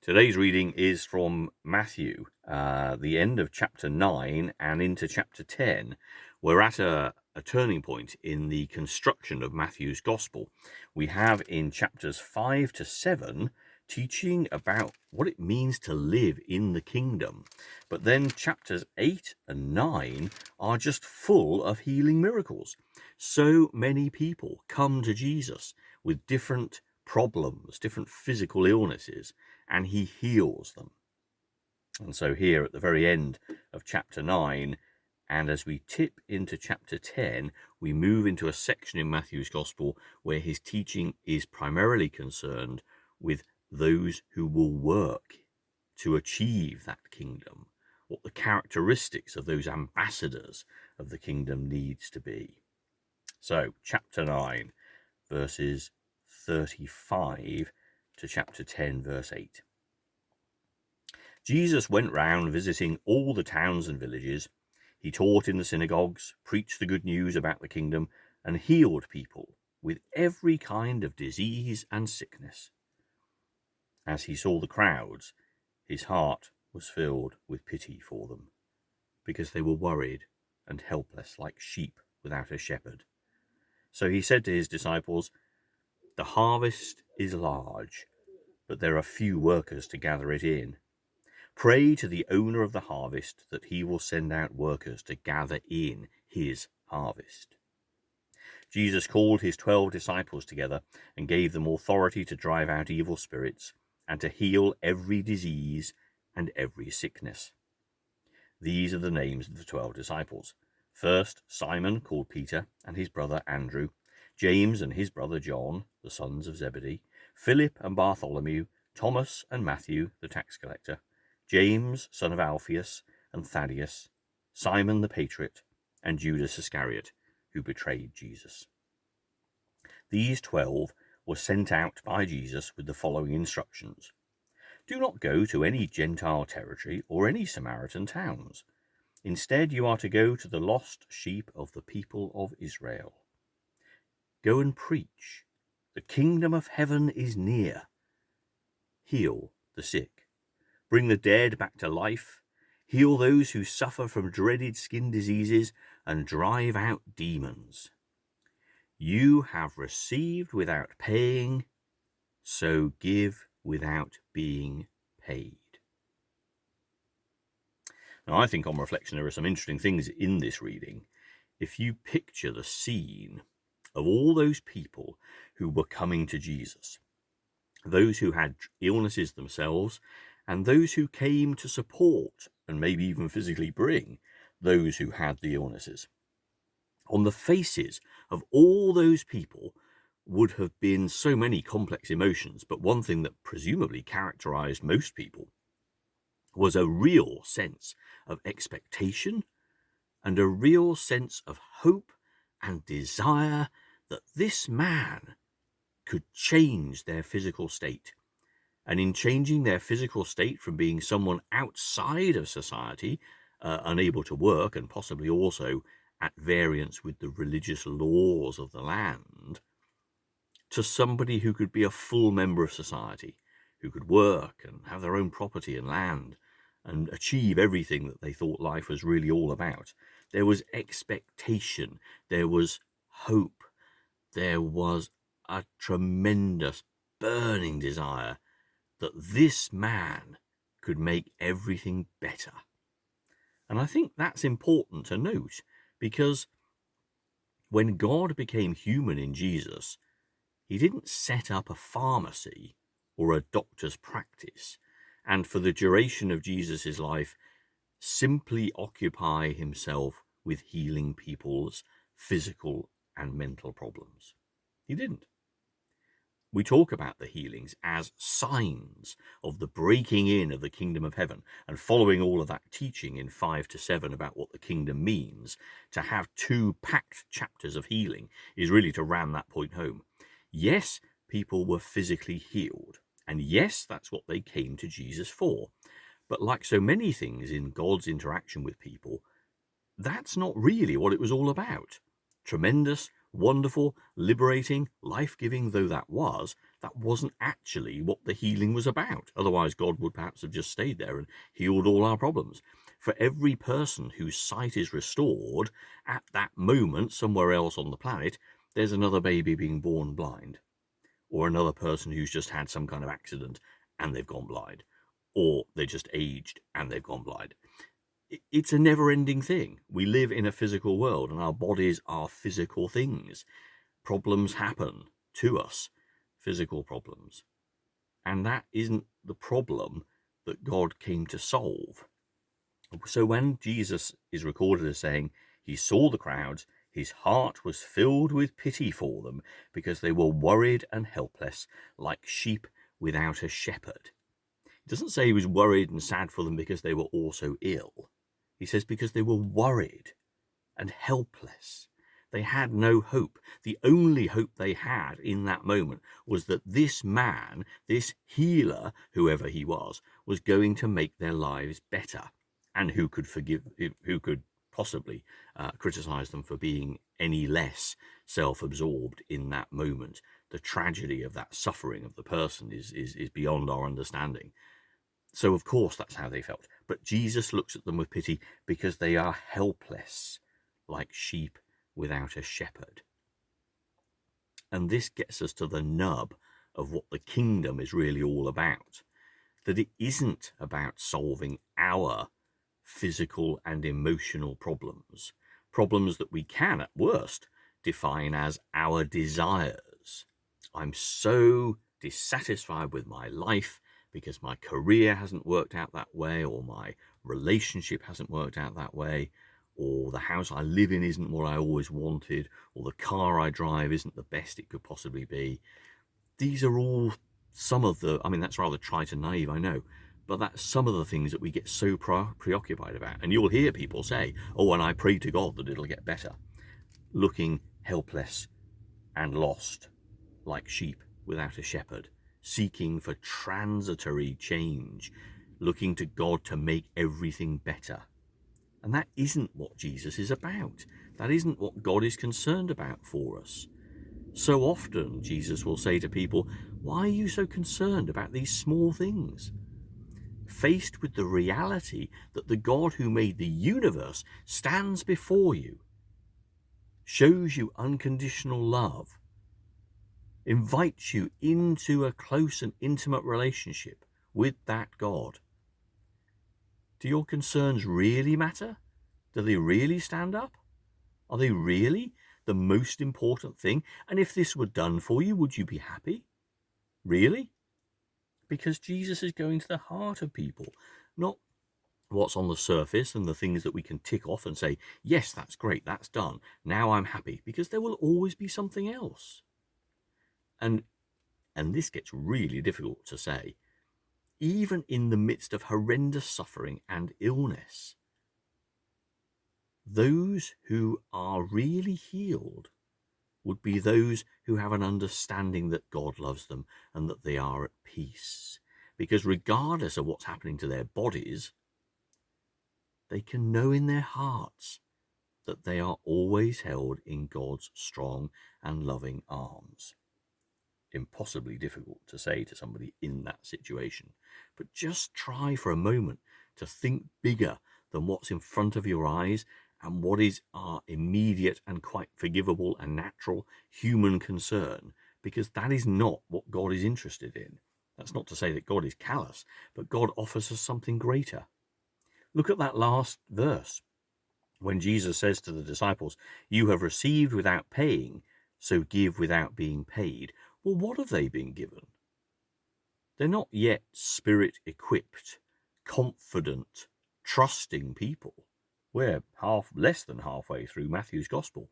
Today's reading is from Matthew, the end of chapter 9 and into chapter 10. We're at a turning point in the construction of Matthew's gospel. We have in chapters 5 to 7 teaching about what it means to live in the kingdom. But then chapters 8 and 9 are just full of healing miracles. So many people come to Jesus with different problems, different physical illnesses, and he heals them. And so here at the very end of chapter 9, and as we tip into chapter 10, we move into a section in Matthew's gospel where his teaching is primarily concerned with those who will work to achieve that kingdom, what the characteristics of those ambassadors of the kingdom needs to be. So chapter 9, verses 35 to chapter 10, verse 8. Jesus went round visiting all the towns and villages. He taught in the synagogues, preached the good news about the kingdom, and healed people with every kind of disease and sickness. As he saw the crowds, his heart was filled with pity for them, because they were worried and helpless like sheep without a shepherd. So he said to his disciples, "The harvest is large, but there are few workers to gather it in. Pray to the owner of the harvest that he will send out workers to gather in his harvest." Jesus called his 12 disciples together and gave them authority to drive out evil spirits and to heal every disease and every sickness. These are the names of the 12 disciples. First, Simon, called Peter, and his brother Andrew, James and his brother John, the sons of Zebedee, Philip and Bartholomew, Thomas and Matthew, the tax collector, James, son of Alphaeus, and Thaddeus, Simon the Patriot, and Judas Iscariot, who betrayed Jesus. These 12 were sent out by Jesus with the following instructions. Do not go to any Gentile territory or any Samaritan towns. Instead, you are to go to the lost sheep of the people of Israel. Go and preach. The kingdom of heaven is near. Heal the sick. Bring the dead back to life, heal those who suffer from dreaded skin diseases, and drive out demons. You have received without paying, so give without being paid. Now, I think on reflection there are some interesting things in this reading. If you picture the scene of all those people who were coming to Jesus, those who had illnesses themselves, and those who came to support and maybe even physically bring those who had the illnesses. On the faces of all those people would have been so many complex emotions, but one thing that presumably characterized most people was a real sense of expectation and a real sense of hope and desire that this man could change their physical state. And in changing their physical state from being someone outside of society, unable to work, and possibly also at variance with the religious laws of the land, to somebody who could be a full member of society, who could work and have their own property and land and achieve everything that they thought life was really all about. There was expectation, there was hope, there was a tremendous burning desire that this man could make everything better. And I think that's important to note, because when God became human in Jesus, he didn't set up a pharmacy or a doctor's practice, and for the duration of Jesus' life, simply occupy himself with healing people's physical and mental problems. He didn't. We talk about the healings as signs of the breaking in of the kingdom of heaven, and following all of that teaching in 5 to 7 about what the kingdom means, to have 2 packed chapters of healing is really to ram that point home. Yes, people were physically healed, and yes, that's what they came to Jesus for. But like so many things in God's interaction with people, that's not really what it was all about. Tremendous, wonderful, liberating, life-giving though that was, that wasn't actually what the healing was about. Otherwise, God would perhaps have just stayed there and healed all our problems. For every person whose sight is restored, at that moment, somewhere else on the planet, there's another baby being born blind, or another person who's just had some kind of accident and they've gone blind, or they just aged and they've gone blind. It's a never-ending thing. We live in a physical world, and our bodies are physical things. Problems happen to us, physical problems. And that isn't the problem that God came to solve. So when Jesus is recorded as saying he saw the crowds, his heart was filled with pity for them because they were worried and helpless, like sheep without a shepherd. He doesn't say he was worried and sad for them because they were also ill. He says because they were worried and helpless. They had no hope. The only hope they had in that moment was that this man, this healer, whoever he was going to make their lives better. And who could possibly criticize them for being any less self-absorbed in that moment? The tragedy of that suffering of the person is beyond our understanding. So of course that's how they felt. But Jesus looks at them with pity because they are helpless, like sheep without a shepherd. And this gets us to the nub of what the kingdom is really all about. That it isn't about solving our physical and emotional problems that we can, at worst, define as our desires. I'm so dissatisfied with my life because my career hasn't worked out that way, or my relationship hasn't worked out that way, or the house I live in isn't what I always wanted, or the car I drive isn't the best it could possibly be. These are all some of the, I mean, that's rather trite and naive, I know, but that's some of the things that we get so preoccupied about. And you'll hear people say, oh, and I pray to God that it'll get better, looking helpless and lost, like sheep without a shepherd, seeking for transitory change, looking to God to make everything better. And that isn't what Jesus is about. That isn't what God is concerned about for us. So often Jesus will say to people, why are you so concerned about these small things? Faced with the reality that the God who made the universe stands before you, shows you unconditional love, invites you into a close and intimate relationship with that God. Do your concerns really matter? Do they really stand up? Are they really the most important thing? And if this were done for you, would you be happy? Really? Because Jesus is going to the heart of people, not what's on the surface and the things that we can tick off and say, yes, that's great, that's done, now I'm happy, because there will always be something else. And this gets really difficult to say, even in the midst of horrendous suffering and illness. Those who are really healed would be those who have an understanding that God loves them and that they are at peace. Because regardless of what's happening to their bodies, they can know in their hearts that they are always held in God's strong and loving arms. Impossibly difficult to say to somebody in that situation. But just try for a moment to think bigger than what's in front of your eyes and what is our immediate and quite forgivable and natural human concern, because that is not what God is interested in. That's not to say that God is callous, but God offers us something greater. Look at that last verse when Jesus says to the disciples, you have received without paying, so give without being paid. Well, what have they been given? They're not yet spirit-equipped, confident, trusting people. We're less than halfway through Matthew's Gospel,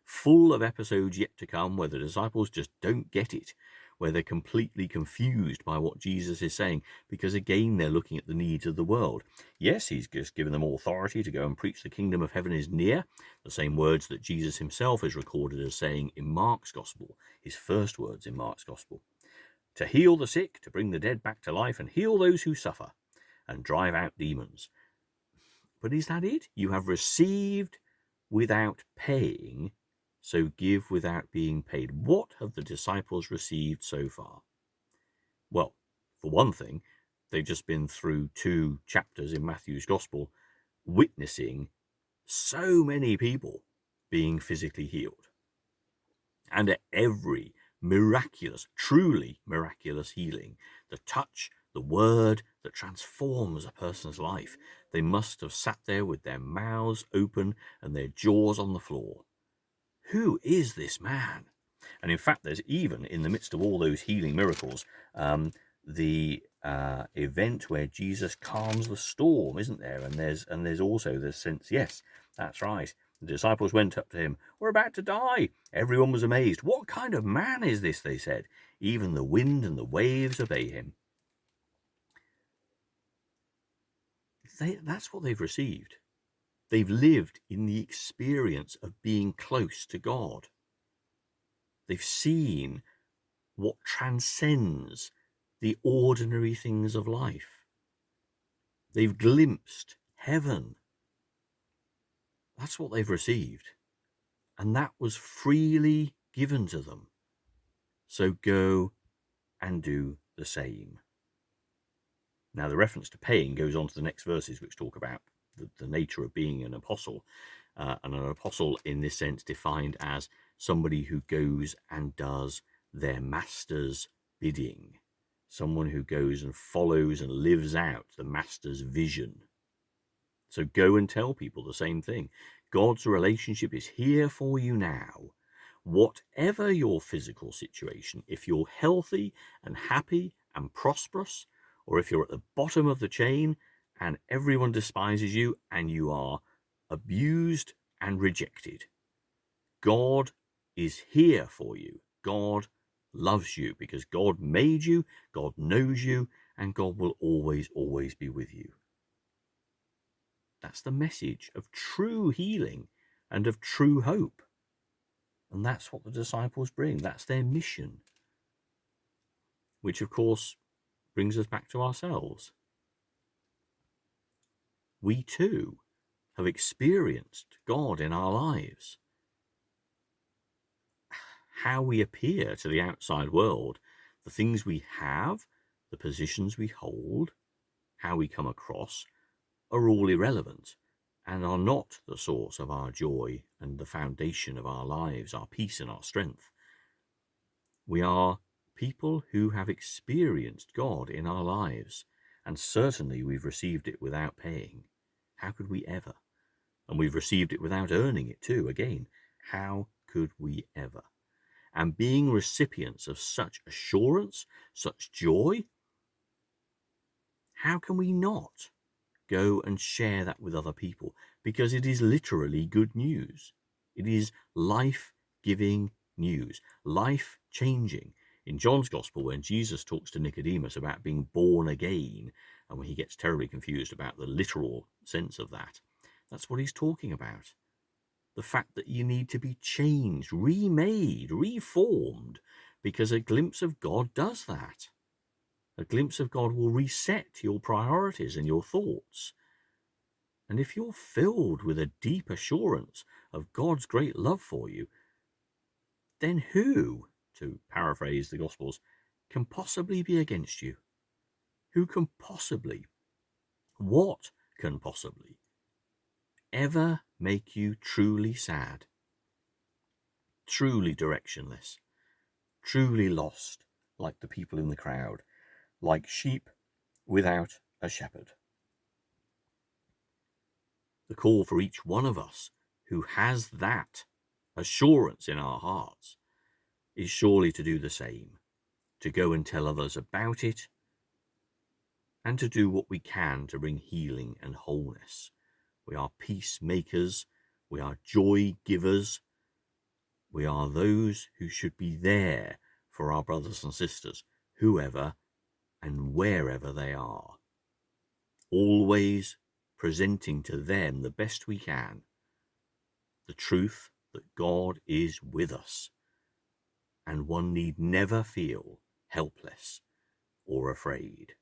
full of episodes yet to come where the disciples just don't get it, where they're completely confused by what Jesus is saying, because again, they're looking at the needs of the world. Yes, he's just given them authority to go and preach the kingdom of heaven is near, the same words that Jesus himself is recorded as saying in Mark's Gospel, his first words in Mark's Gospel. To heal the sick, to bring the dead back to life, and heal those who suffer, and drive out demons. But is that it? You have received without paying, so give without being paid. What have the disciples received so far? Well, for one thing, they've just been through 2 chapters in Matthew's Gospel witnessing so many people being physically healed. And at every miraculous, truly miraculous healing, the touch, the word that transforms a person's life, they must have sat there with their mouths open and their jaws on the floor. Who is this man? And in fact, there's even in the midst of all those healing miracles, the event where Jesus calms the storm, isn't there? And there's also this sense, yes, that's right. The disciples went up to him. We're about to die. Everyone was amazed. What kind of man is this? They said. Even the wind and the waves obey him. That's what they've received. They've lived in the experience of being close to God. They've seen what transcends the ordinary things of life. They've glimpsed heaven. That's what they've received. And that was freely given to them. So go and do the same. Now, the reference to paying goes on to the next verses, which talk about the nature of being an apostle. And an apostle, in this sense, defined as somebody who goes and does their master's bidding. Someone who goes and follows and lives out the master's vision. So go and tell people the same thing. God's relationship is here for you now. Whatever your physical situation, if you're healthy and happy and prosperous, or if you're at the bottom of the chain and everyone despises you and you are abused and rejected, God is here for you. God loves you because God made you, God knows you, and God will always, always be with you. That's the message of true healing and of true hope. And that's what the disciples bring. That's their mission. Which, of course, brings us back to ourselves. We too have experienced God in our lives. How we appear to the outside world, the things we have, the positions we hold, how we come across, are all irrelevant and are not the source of our joy and the foundation of our lives, our peace and our strength. We are people who have experienced God in our lives, and certainly we've received it without paying. How could we ever? And we've received it without earning it too. Again, how could we ever? And being recipients of such assurance, such joy, how can we not go and share that with other people? Because it is literally good news. It is life-giving news, life-changing. In John's Gospel, when Jesus talks to Nicodemus about being born again, and when he gets terribly confused about the literal sense of that, that's what he's talking about. The fact that you need to be changed, remade, reformed, because a glimpse of God does that. A glimpse of God will reset your priorities and your thoughts. And if you're filled with a deep assurance of God's great love for you, then who, to paraphrase the Gospels, can possibly be against you? Who can possibly, what can possibly ever make you truly sad, truly directionless, truly lost, like the people in the crowd, like sheep without a shepherd? The call for each one of us who has that assurance in our hearts is surely to do the same, to go and tell others about it, and to do what we can to bring healing and wholeness. We are peacemakers, we are joy givers, we are those who should be there for our brothers and sisters, whoever and wherever they are, always presenting to them the best we can the truth that God is with us, and one need never feel helpless or afraid.